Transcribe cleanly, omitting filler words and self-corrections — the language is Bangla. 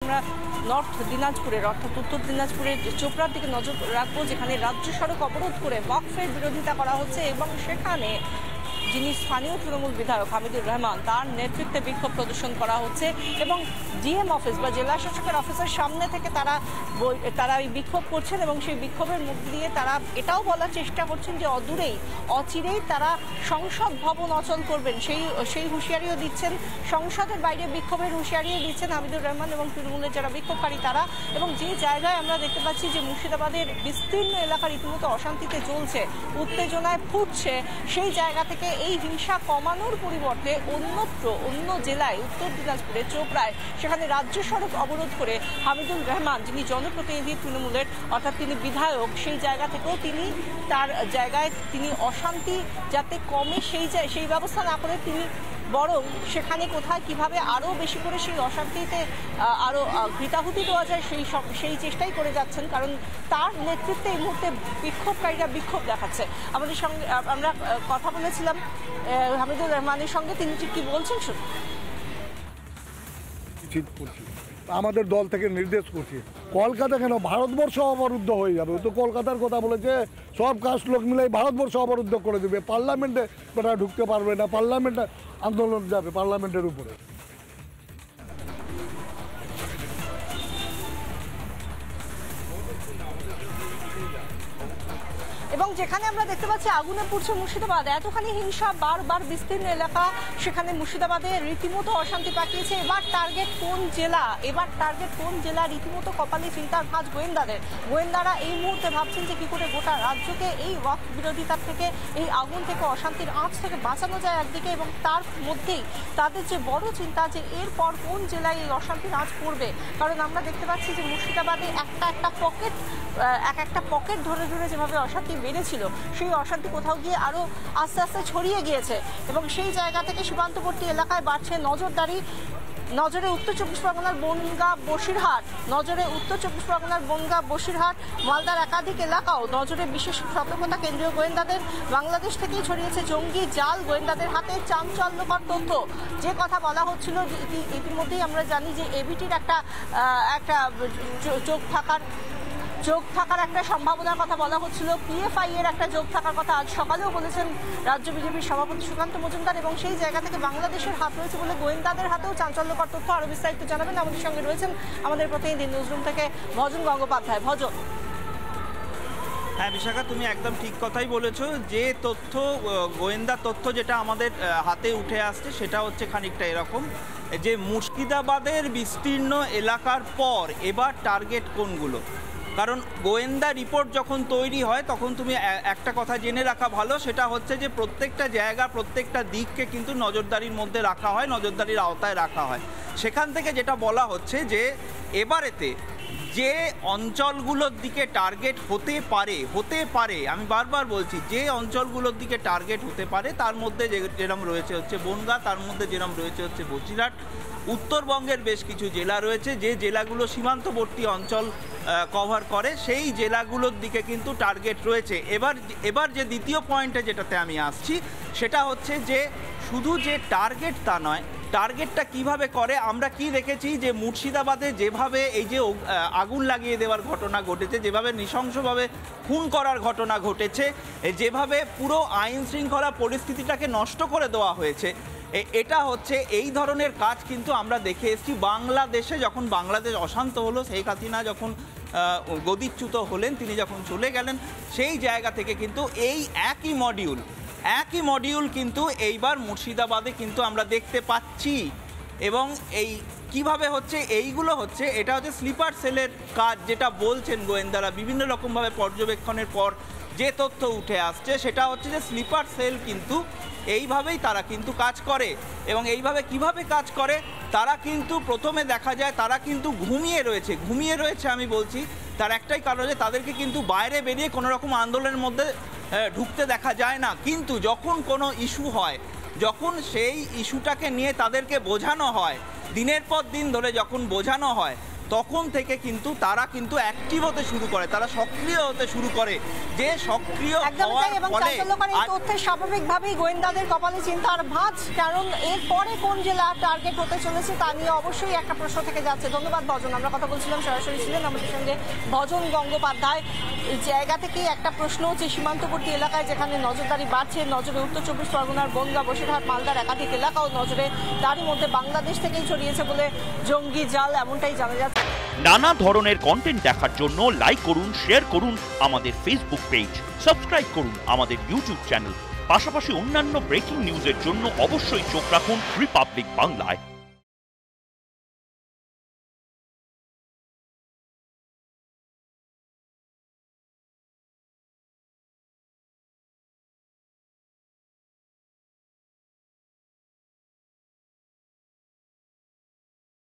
আমরা নর্থ দিনাজপুরের অর্থাৎ উত্তর দিনাজপুরের চোপড়ার দিকে নজর রাখবো, যেখানে রাজ্য সড়ক অবরোধ করে ওয়াকফের বিরোধিতা করা হচ্ছে এবং সেখানে যিনি স্থানীয় তৃণমূল বিধায়ক হামিদুর রহমান তার নেতৃত্বে বিক্ষোভ প্রদর্শন করা হচ্ছে এবং ডিএম অফিস বা জেলা শাসকের অফিসের সামনে থেকে তারা এই বিক্ষোভ করছেন এবং সেই বিক্ষোভের মধ্যে দিয়ে তারা এটাও বলার চেষ্টা করছেন যে অচিরেই তারা সংসদ ভবন অচল করবেন, সেই হুঁশিয়ারিও দিচ্ছেন। সংসদের বাইরে বিক্ষোভের হুঁশিয়ারিও দিচ্ছেন হামিদুর রহমান এবং তৃণমূলের যারা বিক্ষোভকারী তারা। এবং যে জায়গায় আমরা দেখতে পাচ্ছি যে মুর্শিদাবাদের বিস্তীর্ণ এলাকা রীতিমতো অশান্তিতে চলছে, উত্তেজনায় ফুটছে, সেই জায়গা থেকে এই হিংসা কমানোর পরিবর্তে অন্য জেলায় উত্তর দিনাজপুরে চোপড়ায় সেখানে রাজ্য সড়ক অবরোধ করে হামিদুর রহমান, যিনি জনপ্রতিনিধি তৃণমূলের অর্থাৎ তিনি বিধায়ক, সেই জায়গা থেকেও তার জায়গায় তিনি অশান্তি যাতে কমে সেই ব্যবস্থা না করে তিনি বরং সেখানে কোথায় কিভাবে আরও বেশি করে সেই অশান্তিতে আরও ঘৃতাহুতি দেওয়া যায় সেই চেষ্টাই করে যাচ্ছেন, কারণ তার নেতৃত্বে এই মুহূর্তে বিক্ষোভকারীরা বিক্ষোভ দেখাচ্ছে। আমাদের সঙ্গে আমরা কথা বলেছিলাম হামিদুর রহমানের সঙ্গে, তিনি ঠিক কি বলছেন শুনুন। আমাদের দল থেকে নির্দেশ করছি, কলকাতা কেন ভারতবর্ষ অবরুদ্ধ হয়ে যাবে। তো কলকাতার কথা বলেছে, সব কাস্ট লোক মিলে ভারতবর্ষ অবরুদ্ধ করে দেবে, পার্লামেন্টে তারা ঢুকতে পারবে না, পার্লামেন্টে আন্দোলন যাবে পার্লামেন্টের উপরে। এবং যেখানে আমরা দেখতে পাচ্ছি আগুনে পুড়ছে মুর্শিদাবাদ, এতখানি হিংসা বারবার বিস্তীর্ণ এলাকা, সেখানে মুর্শিদাবাদে রীতিমতো অশান্তি পাকিয়েছে। এবার টার্গেট কোন জেলা রীতিমতো কপালে চিন্তার ভাঁজ গোয়েন্দারা এই মুহূর্তে ভাবছেন যে কি করে গোটা রাজ্যকে এই ওয়াকফ বিরোধিতার থেকে, এই আগুন থেকে, অশান্তির আঁচ থেকে বাঁচানো যায় একদিকে, এবং তার মধ্যেই তাদের যে বড় চিন্তা যে এরপর কোন জেলায় এই অশান্তির আঁচ পড়বে। কারণ আমরা দেখতে পাচ্ছি যে মুর্শিদাবাদে একটা পকেট ধরে যেভাবে অশান্তি বেড়েছিল, সেই অশান্তি কোথাও গিয়ে আরও আস্তে আস্তে ছড়িয়ে গিয়েছে এবং সেই জায়গা থেকে সীমান্তবর্তী এলাকায় বাড়ছে নজরদারি। নজরে উত্তর চব্বিশ পরগনার বনগাঁ বসিরহাট, মালদার একাধিক এলাকাও নজরে বিশেষ সতর্কতা কেন্দ্রীয় গোয়েন্দাদের। বাংলাদেশ থেকেই ছড়িয়েছে জঙ্গি জাল, গোয়েন্দাদের হাতে চাঞ্চল্যকর তথ্য। যে কথা বলা হচ্ছিল ইতিমধ্যেই আমরা জানি যে এবিটির একটা যোগ থাকার একটা সম্ভাবনার কথা বলা হচ্ছিল, পিএফআই এর একটা যোগ থাকার কথা আজ সকালেও বলেছেন রাজ্য বিজেপির সভাপতি সুকান্ত মজুমদার, এবং সেই জায়গা থেকে বাংলাদেশের হাত রয়েছে বলে গোয়েন্দাদের হাতেও চাঞ্চল্যকর তথ্য। আরো বিস্তারিত জানাবেন আমাদের সঙ্গে রয়েছেন আমাদের প্রতিনিধি নিউজরুম থেকে ভজন গঙ্গোপাধ্যায়। ভজন। হ্যাঁ বিশাখা, তুমি একদম ঠিক কথাই বলেছো। যে তথ্য, গোয়েন্দা তথ্য যেটা আমাদের হাতে উঠে আসছে সেটা হচ্ছে খানিকটা এরকম যে মুর্শিদাবাদের বিস্তীর্ণ এলাকার পর এবার টার্গেট কোনগুলো। কারণ গোয়েন্দা রিপোর্ট যখন তৈরি হয় তখন তুমি একটা কথা জেনে রাখা ভালো, সেটা হচ্ছে যে প্রত্যেকটা জায়গা, প্রত্যেকটা দিককে কিন্তু নজরদারির মধ্যে রাখা হয়, নজরদারির আওতায় রাখা হয়। সেখান থেকে যেটা বলা হচ্ছে যে এবারেতে যে অঞ্চলগুলোর দিকে টার্গেট হতে পারে, আমি বারবার বলছি, যে অঞ্চলগুলোর দিকে টার্গেট হতে পারে তার মধ্যে যেরকম রয়েছে হচ্ছে বনগাঁ, তার মধ্যে যেরকম রয়েছে হচ্ছে বসিরহাট। উত্তরবঙ্গের বেশ কিছু জেলা রয়েছে, যে জেলাগুলো সীমান্তবর্তী অঞ্চল কভার করে, সেই জেলাগুলোর দিকে কিন্তু টার্গেট রয়েছে। এবার যে দ্বিতীয় পয়েন্টে যেটাতে আমি আসছি সেটা হচ্ছে যে শুধু যে টার্গেট তা নয়, টার্গেটটা কিভাবে করে। আমরা কি দেখেছি যে মুর্শিদাবাদে যেভাবে এই যে আগুন লাগিয়ে দেওয়ার ঘটনা ঘটেছে, যেভাবে নৃশংসভাবে খুন করার ঘটনা ঘটেছে, যেভাবে পুরো আইন শৃঙ্খলা পরিস্থিতিটাকে নষ্ট করে দেওয়া হয়েছে, এটা হচ্ছে এই ধরনের কাজ কিন্তু আমরা দেখে এসেছি বাংলাদেশে। যখন বাংলাদেশ অশান্ত হলো, শেখ হাসিনা যখন গদিচ্যুত হলেন, তিনি যখন চলে গেলেন, সেই জায়গা থেকে কিন্তু এই একই মডিউল কিন্তু এইবার মুর্শিদাবাদে কিন্তু আমরা দেখতে পাচ্ছি। এবং এই কিভাবে হচ্ছে, এইগুলো হচ্ছে, এটা হচ্ছে স্লিপার সেলের কাজ, যেটা বলছেন গোয়েন্দারা বিভিন্ন রকমভাবে পর্যবেক্ষণের পর যে তথ্য উঠে আসছে সেটা হচ্ছে যে স্লিপার সেল কিন্তু এইভাবেই তারা কিন্তু কাজ করে। এবং এইভাবে কিভাবে কাজ করে, তারা কিন্তু প্রথমে দেখা যায় তারা কিন্তু ঘুমিয়ে রয়েছে। আমি বলছি তার একটাই কারণ, যে তাদেরকে কিন্তু বাইরে বেরিয়ে কোনো রকম আন্দোলনের মধ্যে ঢুকতে দেখা যায় না। কিন্তু যখন কোনো ইস্যু হয়, যখন সেই ইস্যুটাকে নিয়ে তাদেরকে বোঝানো হয়, দিনের পর দিন ধরে যখন বোঝানো হয়, তখন থেকে কিন্তু তারা কিন্তু অ্যাক্টিভ হতে শুরু করে, তারা সক্রিয় হতে শুরু করে। যে সক্রিয় হওয়ার এবং ফলে চাঞ্চল্যকর এই তথ্যে স্বাভাবিকভাবেই গোয়েন্দাদের কপালে চিন্তার ভাঁজ, কারণ এরপরে কোন জেলা টার্গেট হতে চলেছে তা নিয়ে অবশ্যই একটা প্রশ্ন থেকে যাচ্ছে। ধন্যবাদ ভজন, আমরা কথা বলছিলাম, সরাসরি ছিলেন আমাদের সঙ্গে ভজন গঙ্গোপাধ্যায়। এই জায়গা থেকে একটা প্রশ্ন হচ্ছে, সীমান্তবর্তী এলাকায় যেখানে নজরদারি বাড়ছে, নজরে উত্তর চব্বিশ পরগনার বনগাঁ, বসিরহাট, মালদার একাধিক এলাকাও নজরে, তারই মধ্যে বাংলাদেশ থেকেই ছড়িয়েছে বলে জঙ্গি জাল, এমনটাই জানা যাচ্ছে। নানা ধরনের কন্টেন্ট দেখার জন্য লাইক করুন, শেয়ার করুন আমাদের ফেসবুক পেজ, সাবস্ক্রাইব করুন আমাদের ইউটিউব চ্যানেল। পাশাপাশি অন্যান্য ব্রেকিং নিউজের জন্য অবশ্যই চোখ রাখুন রিপাবলিক বাংলায়।